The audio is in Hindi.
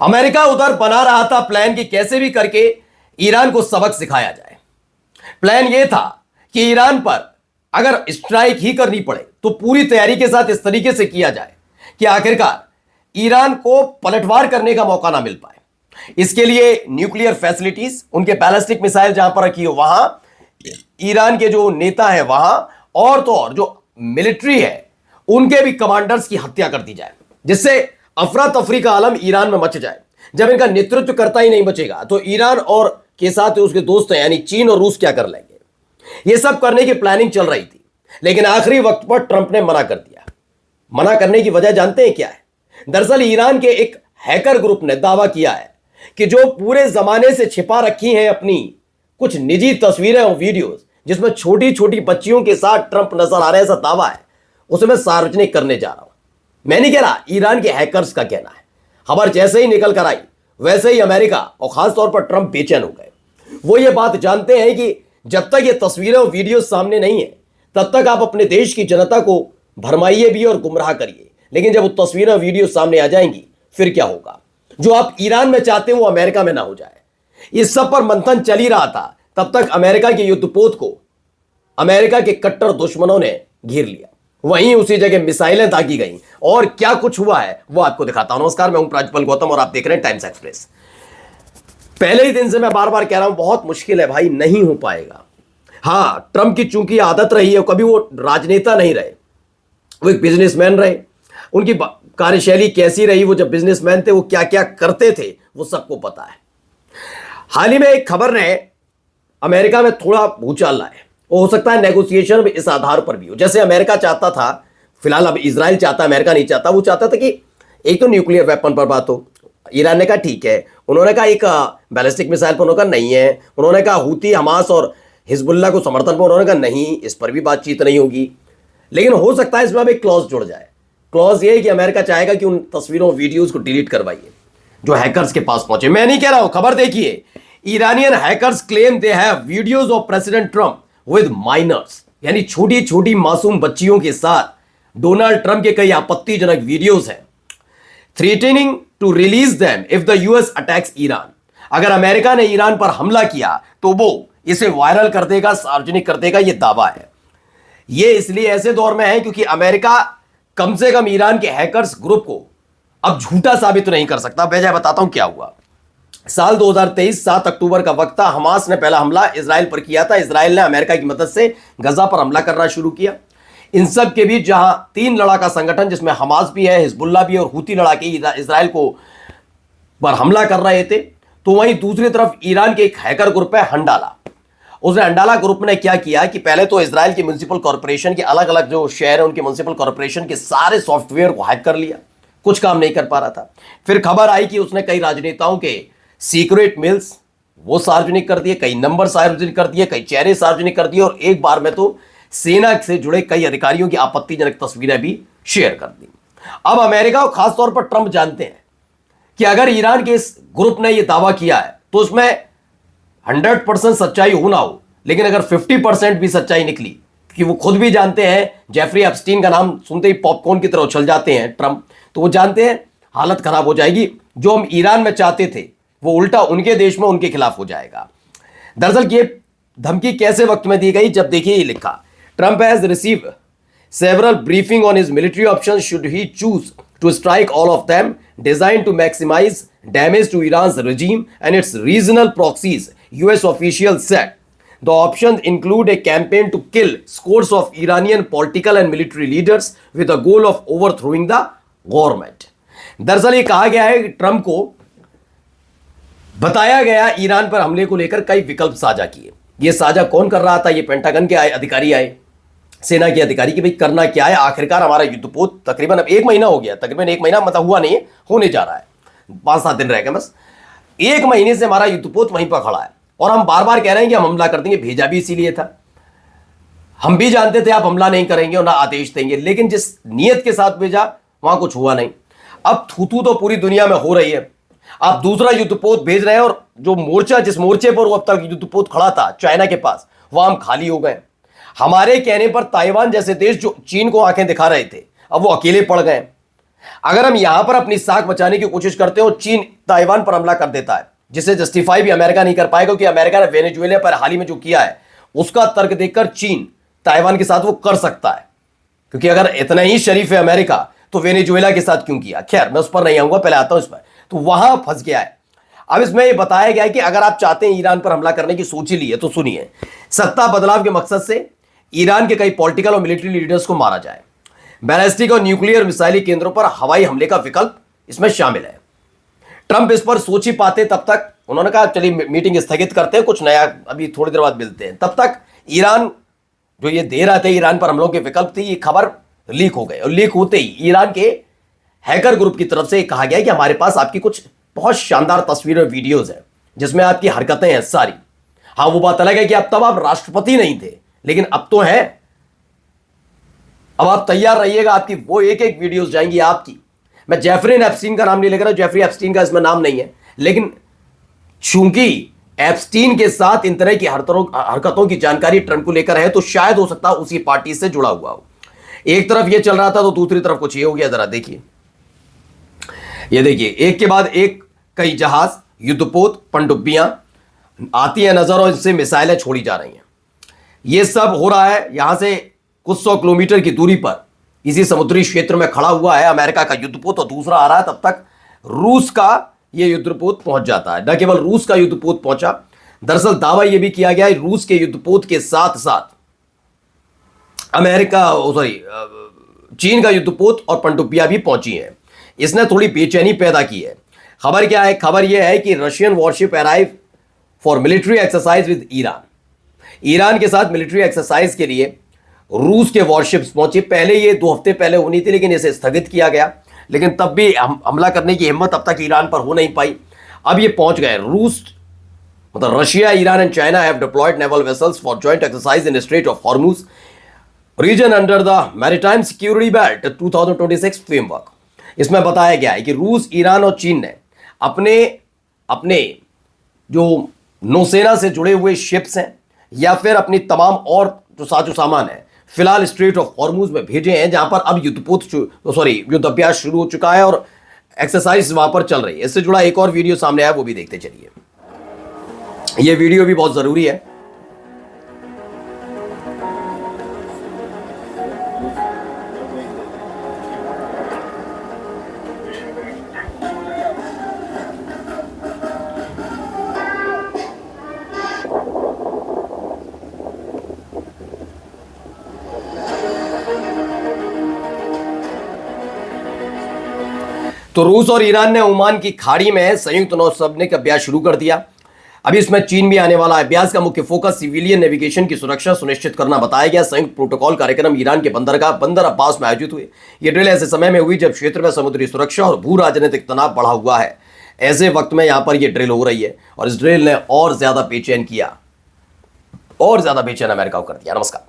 अमेरिका उधर बना रहा था प्लान कि कैसे भी करके ईरान को सबक सिखाया जाए। प्लान यह था कि ईरान पर अगर स्ट्राइक ही करनी पड़े तो पूरी तैयारी के साथ इस तरीके से किया जाए कि आखिरकार ईरान को पलटवार करने का मौका ना मिल पाए। इसके लिए न्यूक्लियर फैसिलिटीज, उनके बैलिस्टिक मिसाइल जहां पर रखी हो वहां, ईरान के जो नेता है वहां, और तो और जो मिलिट्री है उनके भी कमांडर्स की हत्या कर दी जाए, जिससे अफरा तफरी का आलम ईरान में मच जाए। जब इनका नेतृत्व करता ही नहीं बचेगा तो ईरान और के साथ उसके दोस्त हैं यानी चीन और रूस क्या कर लेंगे। यह सब करने की प्लानिंग चल रही थी, लेकिन आखिरी वक्त पर ट्रंप ने मना कर दिया। मना करने की वजह जानते हैं क्या है? दरअसल ईरान के एक हैकर ग्रुप ने दावा किया है कि जो पूरे जमाने से छिपा रखी हैं अपनी कुछ निजी तस्वीरें और वीडियोस, जिसमें छोटी छोटी बच्चियों के साथ ट्रंप नजर आ रहे हैं, ऐसा दावा है, उसे मैं सार्वजनिक करने जा रहा हूं। मैं नहीं कह रहा, ईरान के हैकर्स का कहना है। खबर जैसे ही निकल कर आई वैसे ही अमेरिका और खासतौर पर ट्रंप बेचैन हो गए। वो ये बात जानते हैं कि जब तक ये तस्वीरें और वीडियो सामने नहीं है तब तक आप अपने देश की जनता को भरमाइए भी और गुमराह करिए, लेकिन जब वो तस्वीरें और वीडियो सामने आ जाएंगी फिर क्या होगा? जो आप ईरान में चाहते हैं वो अमेरिका में ना हो जाए। इस सब पर मंथन चल ही रहा था, तब तक अमेरिका के युद्धपोत को अमेरिका के कट्टर दुश्मनों ने घेर लिया। वहीं उसी जगह मिसाइलें दागी गईं और क्या कुछ हुआ है वो आपको दिखाता हूं। नमस्कार, मैं हूं प्राजपल गौतम और आप देख रहे हैं टाइम्स एक्सप्रेस। पहले ही दिन से मैं बार बार कह रहा हूं, बहुत मुश्किल है भाई, नहीं हो पाएगा। हां, ट्रंप की चूंकि आदत रही है, कभी वो राजनेता नहीं रहे, वो एक बिजनेसमैन रहे। उनकी कार्यशैली कैसी रही, वो जब बिजनेसमैन थे वो क्या क्या करते थे वो सबको पता है। हाल ही में एक खबर ने अमेरिका में थोड़ा भूचाल लाए। वो हो सकता है नेगोशिएशन में इस आधार पर भी हो, जैसे अमेरिका चाहता था, फिलहाल अब इजराइल चाहता, अमेरिका नहीं चाहता। वो चाहता था कि एक तो न्यूक्लियर वेपन पर बात हो, ईरान ने कहा ठीक है। उन्होंने कहा एक बैलिस्टिक मिसाइल पर, उन्होंने कहा नहीं है। उन्होंने कहा हूती, हमास और हिजबुल्लाह को समर्थन पर, उन्होंने कहा नहीं, इस पर भी बातचीत नहीं होगी। लेकिन हो सकता है इसमें अब एक क्लॉज जुड़ जाए। क्लॉज ये है कि अमेरिका चाहेगा कि उन तस्वीरों वीडियोज को डिलीट करवाइए जो हैकर्स के पास पहुंचे। मैं नहीं कह रहा हूं, खबर देखिए। Iranian hackers claim they have videos of president Trump with minors, यानी छोटी छोटी मासूम बच्चियों के साथ डोनाल्ड ट्रंप के कई आपत्तिजनक वीडियोज हैं। Threatening to release them if the US attacks Iran. अगर अमेरिका ने ईरान पर हमला किया तो वो इसे वायरल कर देगा, सार्वजनिक कर देगा, यह दावा है। यह इसलिए ऐसे दौर में है क्योंकि अमेरिका कम से कम ईरान के हैकर्स ग्रुप को अब झूठा साबित नहीं कर सकता। वजह बताता हूं क्या हुआ। साल 2023 7 अक्टूबर का वक्त था। हमास ने पहला हमला इजराइल पर किया था। इजराइल ने अमेरिका की मदद से गजा पर हमला करना शुरू किया। इन सब के बीच जहां तीन लड़ाका संगठन, जिसमें हमास भी है, हिजबुल्लाह भी है और हूती लड़ाके इजराइल को पर हमला कर रहे थे, तो वहीं दूसरी तरफ ईरान के एक हैकर ग्रुप है हंडाला। उसने हंडाला ग्रुप ने क्या किया कि पहले तो इजराइल की म्युनिसिपल कॉर्पोरेशन के अलग अलग जो शहर है उनके म्युनिसिपल कॉर्पोरेशन के सारे सॉफ्टवेयर को हैक कर लिया। कुछ काम नहीं कर पा रहा था। फिर खबर आई कि उसने कई राजनेताओं के सीक्रेट मेल्स वो सार्वजनिक कर दिए, कई नंबर सार्वजनिक कर दिए, कई चेहरे सार्वजनिक कर दिए, और एक बार में तो सेना से जुड़े कई अधिकारियों की आपत्तिजनक तस्वीरें भी शेयर कर दी। अब अमेरिका और खासतौर पर ट्रंप जानते हैं कि अगर ईरान के इस ग्रुप ने यह दावा किया है तो उसमें 100% सच्चाई हो ना हो, लेकिन अगर 50% भी सच्चाई निकली, कि वो खुद भी जानते हैं, जेफरी एप्स्टीन का नाम सुनते ही पॉपकॉर्न की तरह उछल जाते हैं ट्रंप, तो वो जानते हैं हालत खराब हो जाएगी। जो हम ईरान में चाहते थे वो उल्टा उनके देश में उनके खिलाफ हो जाएगा। दरअसल ये धमकी कैसे वक्त में दी गई, जब देखिए ये लिखा, Trump has receive several briefing on his military options should he choose to strike all of them designed to maximise damage to Iran's regime and its regional proxies, US officials said. The options include a campaign to kill scores of Iranian political and military leaders with the goal of overthrowing the government. दरअसल ये कहा गया है कि ट्रंप को बताया गया ईरान पर हमले को लेकर कई विकल्प साझा किए। ये साझा कौन कर रहा था? ये पेंटागन के अधिकारी आए, सेना के अधिकारी, कि भाई करना क्या है। आखिरकार हमारा युद्धपोत तकरीबन अब 1 महीना हो गया, तकरीबन 1 महीना मतलब हुआ नहीं है, होने जा रहा है, 5-7 दिन रह गए बस। 1 महीने से हमारा युद्धपोत वहीं पर खड़ा है और हम बार बार कह रहे हैं कि हम हमला कर देंगे। भेजा भी इसीलिए था, हम भी जानते थे आप हमला नहीं करेंगे और ना आदेश देंगे, लेकिन जिस नियत के साथ भेजा वहां कुछ हुआ नहीं। अब थूथू तो पूरी दुनिया में हो रही है। आप दूसरा युद्धपोत भेज रहे हैं और जो मोर्चा, जिस मोर्चे पर वो अब तक युद्धपोत खड़ा था चाइना के पास, वहां हम खाली हो गए। हमारे कहने पर ताइवान जैसे देश जो चीन को आंखें दिखा रहे थे, अब वो अकेले पड़ गए। अगर हम यहां पर अपनी साख बचाने की कोशिश करते हो, चीन ताइवान पर हमला कर देता है, जिसे जस्टिफाई भी अमेरिका नहीं कर पाएगा, क्योंकि अमेरिका ने वेनेजुएला पर हाल ही में जो किया है उसका तर्क देखकर चीन ताइवान के साथ वो कर सकता है, क्योंकि अगर इतना ही शरीफ है अमेरिका तो वेनेजुएला के साथ क्यों किया। खैर मैं उस पर नहीं आऊंगा, पहले आता हूं इस पर। तो वहां फंस गया है। अब इसमें यह बताया गया है कि अगर आप चाहते हैं ईरान पर हमला करने की सोच ही ली है तो सुनिए, सत्ता बदलाव के मकसद से ईरान के कई पॉलिटिकल और मिलिट्री लीडर्स को मारा जाए, बैलिस्टिक और न्यूक्लियर मिसाइली केंद्रों पर हवाई हमले का विकल्प इसमें शामिल है। ट्रंप इस पर सोच ही पाते तब तक उन्होंने कहा चलिए मीटिंग स्थगित करते हैं, कुछ नया अभी थोड़ी देर बाद मिलते हैं। तब तक ईरान जो ये दे रहा था ईरान पर हमलों के विकल्प थी, ये खबर लीक हो गई और लीक होते ही ईरान के हैकर ग्रुप की तरफ से कहा गया कि हमारे पास आपकी कुछ बहुत शानदार तस्वीरें और वीडियोज हैं जिसमें आपकी हरकतें हैं सारी। हाँ वो बात अलग है कि अब तब आप राष्ट्रपति नहीं थे, लेकिन अब तो हैं। अब आप तैयार रहिएगा, आपकी वो एक एक वीडियोस जाएंगी आपकी। मैं जेफरी एप्स्टीन का नाम नहीं लेकर, जेफरी एप्स्टीन का इसमें नाम नहीं है, लेकिन चूंकि एप्स्टीन के साथ इन तरह की हरकतों की जानकारी ट्रंप को लेकर है, तो शायद हो सकता है उसी पार्टी से जुड़ा हुआ हो। एक तरफ ये चल रहा था तो दूसरी तरफ कुछ ये हो गया। जरा देखिए, ये देखिए, एक के बाद एक कई जहाज, युद्धपोत, पनडुब्बियां आती है नजर और इनसे मिसाइलें छोड़ी जा रही हैं। यह सब हो रहा है यहां से कुछ 100 किलोमीटर की दूरी पर इसी समुद्री क्षेत्र में खड़ा हुआ है अमेरिका का युद्धपोत और दूसरा आ रहा है। तब तक रूस का यह युद्धपोत पहुंच जाता है। न केवल रूस का युद्धपोत पहुंचा, दरअसल दावा यह भी किया गया है रूस के युद्धपोत के साथ साथ चीन का युद्धपोत और पनडुब्बियां भी पहुंची हैं। इसने थोड़ी बेचैनी पैदा की है। खबर क्या है? खबर यह है कि Russian worship arrive for military exercise with Iran. Iran के साथ मिलिट्री एक्सरसाइज के लिए रूस के वॉरशिप्स पहुंचे। पहले ये 2 हफ्ते पहले होनी थी, लेकिन इसे स्थगित किया गया। लेकिन तब भी हमला करने की हिम्मत अब तक ईरान पर हो नहीं पाई। अब ये पहुंच गए। रूस मतलब Russia, Iran and China have deployed naval vessels for joint exercise in strait of Hormuz region under the maritime security belt 2026 framework. इसमें बताया गया है कि रूस, ईरान और चीन ने अपने जो नौसेना से जुड़े हुए शिप्स हैं या फिर अपनी तमाम और जो साजो सामान है फिलहाल स्ट्रेट ऑफ हॉर्मुज में भेजे हैं, जहां पर अब युद्धाभ्यास शुरू हो चुका है और एक्सरसाइज वहां पर चल रही है। इससे जुड़ा एक और वीडियो सामने आया, वो भी देखते चलिए। यह वीडियो भी बहुत जरूरी है। तो रूस और ईरान ने ओमान की खाड़ी में संयुक्त नौसैनिक अभ्यास शुरू कर दिया। अभी इसमें चीन भी आने वाला है। अभ्यास का मुख्य फोकस सिविलियन नेविगेशन की सुरक्षा सुनिश्चित करना बताया गया। संयुक्त प्रोटोकॉल कार्यक्रम ईरान के बंदर अब्बास में आयोजित हुए। ये ड्रिल ऐसे समय में हुई जब क्षेत्र में समुद्री सुरक्षा और भू राजनीतिक तनाव बढ़ा हुआ है। ऐसे वक्त में यहां पर यह ड्रिल हो रही है और इस ड्रिल ने और ज्यादा बेचैन अमेरिका को कर दिया। नमस्कार।